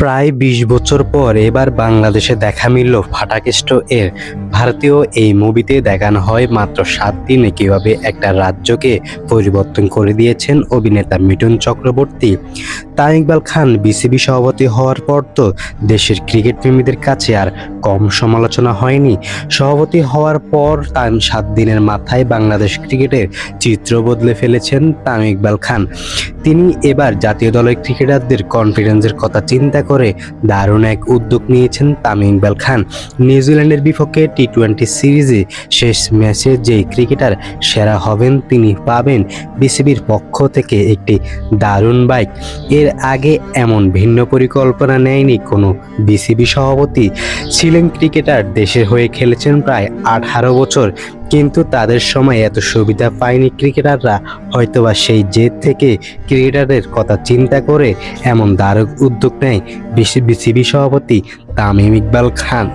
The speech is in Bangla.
প্রায় ২০ বছর পর এবার বাংলাদেশে দেখা মিলল ফাটাকেষ্ট এর। ভারতীয় এই মুভিতে দেখানো হয় মাত্র ৭ দিনে কিভাবে একটা রাজ্যকে পরিবর্তন করে দিয়েছেন অভিনেতা মিঠুন চক্রবর্তী। তামিম ইকবাল খান বিসিবি সভাপতি হওয়ার পর তো দেশের ক্রিকেট প্রেমীদের কাছে আর কম সমালোচনা হয়নি। সভাপতি হওয়ার পর ৭ দিনের মাথায় বাংলাদেশ ক্রিকেটের চিত্র বদলে ফেলেছেন তামিম ইকবাল খান। তিনি এবার জাতীয় দলের ক্রিকেটারদের কনফিডেন্সের কথা চিন্তা করে দারুণ এক উদ্যোগ নিয়েছেন তামিম ইকবাল খান। নিউজিল্যান্ডের বিপক্ষে টি-20 সিরিজে শেষ ম্যাচে যেই ক্রিকেটার সেরা হবেন তিনি পাবেন বিসিবির পক্ষ থেকে একটি দারুণ বাইক। এর আগে এমন ভিন্ন পরিকল্পনা নেয়নি কোনো বিসিবি সভাপতি। ছিলেন ক্রিকেটার, দেশের হয়ে খেলেছেন প্রায় 18 বছর, কিন্তু তাদের সময় এত সুবিধা পায়নি ক্রিকেটাররা। হয়তোবা সেই জেদ থেকে ক্রিকেটারের কথা চিন্তা করে এমন দারুণ উদ্যোগ নেয় বিসিবি সভাপতি তামিম ইকবাল খান।